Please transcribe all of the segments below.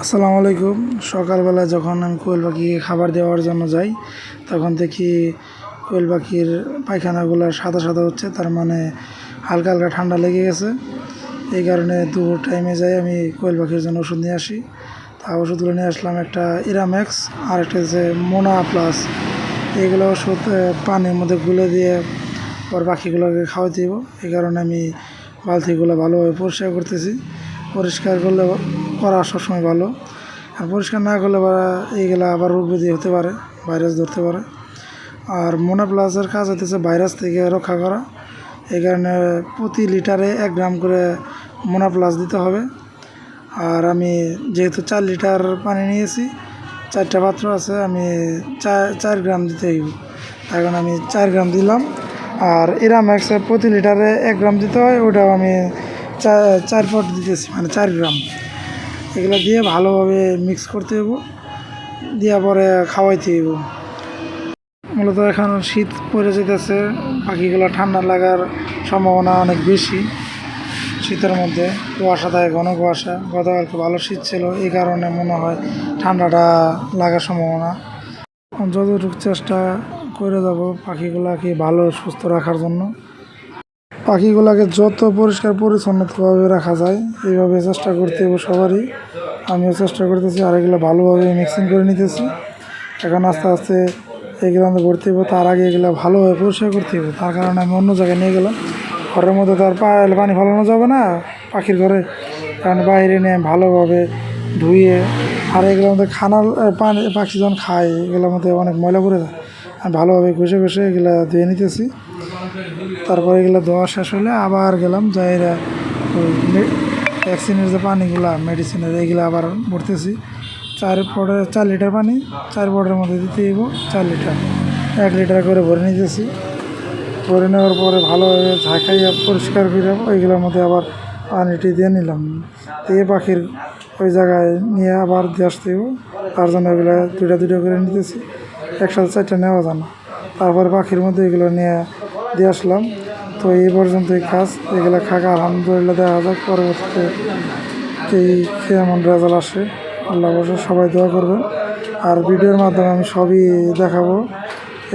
আসসালামু আলাইকুম। সকালবেলা যখন আমি কোয়েল পাখিকে খাবার দেওয়ার জন্য যাই, তখন দেখি কোয়েল পাখির পায়খানাগুলো সাদা সাদা হচ্ছে, তার মানে হালকা হালকা ঠান্ডা লেগে গেছে। এই কারণে দুপুর টাইমে যাই আমি কোয়েল পাখির জন্য ওষুধ নিয়ে আসি। তা ওষুধগুলো নিয়ে আসলাম, একটা ইরাম্যাক্স আর একটা হচ্ছে মোনা প্লাস। এইগুলো ওষুধ পানির মধ্যে গুলে দিয়ে পর পাখিগুলোকে খাওয়াতে দিব। এই কারণে আমি বালতিগুলো ভালোভাবে পরিষ্কার করতেছি। পরিষ্কার করলে করা সবসময় ভালো, আর পরিষ্কার না করলে এইগুলো আবার রোগ ব্যাধি হতে পারে, ভাইরাস ধরতে পারে। আর মোনা প্লাসের কাজ হতেছে ভাইরাস থেকে রক্ষা করা। এই কারণে প্রতি লিটারে 1 গ্রাম করে মোনা প্লাস দিতে হবে। আর আমি যেহেতু 4 লিটার পানি নিয়েছি, 4টা পাত্র আছে, আমি 4 গ্রাম দিতে হইব। এখন আমি 4 গ্রাম দিলাম। আর ইরাম্যাক্সে প্রতি লিটারে 1 গ্রাম দিতে হয়, ওটাও আমি 4 পট দিতেছি, মানে 4 গ্রাম। এগুলো দিয়ে ভালোভাবে মিক্স করতে হইব, দিয়া পরে খাওয়াইতে হইব। মূলত এখন শীত পড়ে যেতেছে, পাখিগুলো ঠান্ডা লাগার সম্ভাবনা অনেক বেশি। শীতের মধ্যে কুয়াশা থাকে, ঘন কুয়াশা। গতকালকে ভালো শীত ছিল, এই কারণে মনে হয় ঠান্ডাটা লাগার সম্ভাবনা। যতটুকু চেষ্টা করে যাব পাখিগুলাকে ভালো সুস্থ রাখার জন্য। পাখিগুলাকে যত পরিষ্কার পরিচ্ছন্নভাবে রাখা যায় এইভাবে চেষ্টা করতে হবে সবারই। আমিও চেষ্টা করতেছি, আর এগুলো ভালোভাবে মিক্সিং করে নিতেছি। এখন আস্তে আস্তে এগুলো আমাদের ভর্তি হবো, তার আগে এগুলো ভালোভাবে পরিষ্কার করতে হবে। তার কারণে আমি অন্য জায়গায় নিয়ে গেলাম। ঘরের মধ্যে তো আর পানি ফেলানো যাবে না পাখির ঘরে, কারণ বাইরে নিয়ে ভালোভাবে ধুয়ে, আর এগুলোর মধ্যে খানার পানি পাখি যখন খায় এগুলোর মধ্যে অনেক ময়লা পড়ে যায়। আমি ভালোভাবে ঘষে ঘষে এগুলো ধুয়ে নিতেছি। তারপরে এগুলো ধোয়া শেষ হলে আবার গেলাম যাই ওই ভ্যাকসিনের যে পানিগুলা মেডিসিনের এইগুলো আবার ভরতেছি। 4 লিটার পানি 4 পটের মধ্যে দিতে দিব, 4 লিটার 1 লিটার করে ভরে নিতেছি। ভরে নেওয়ার পরে ভালোভাবে ঝাঁকাইয়া পরিষ্কার করে ওইগুলোর মধ্যে আবার পানিটি দিয়ে নিলাম, দিয়ে পাখির ওই জায়গায় নিয়ে আবার দিয়ে আসতে হইব। তার জন্য এগুলো দুইটা দুইটা করে নিতেছি, একসাথে 4টা নেওয়া যায় না। তারপরে পাখির মধ্যে এগুলো নিয়ে দিয়ে আসলাম। তো এই পর্যন্তই কাজ। এগুলো খাকা আলহামদুলিল্লাহ দেখা যাক পরবর্তীতে কেমন রেজাল্ট আসে। আল্লাহ অবশ্যই সবাই দোয়া করবেন। আর ভিডিওর মাধ্যমে আমি সবই দেখাবো,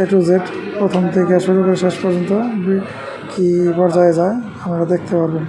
A to Z, প্রথম থেকে শুরু করে শেষ পর্যন্ত কী পর্যায়ে যায় আপনারা দেখতে পারবেন।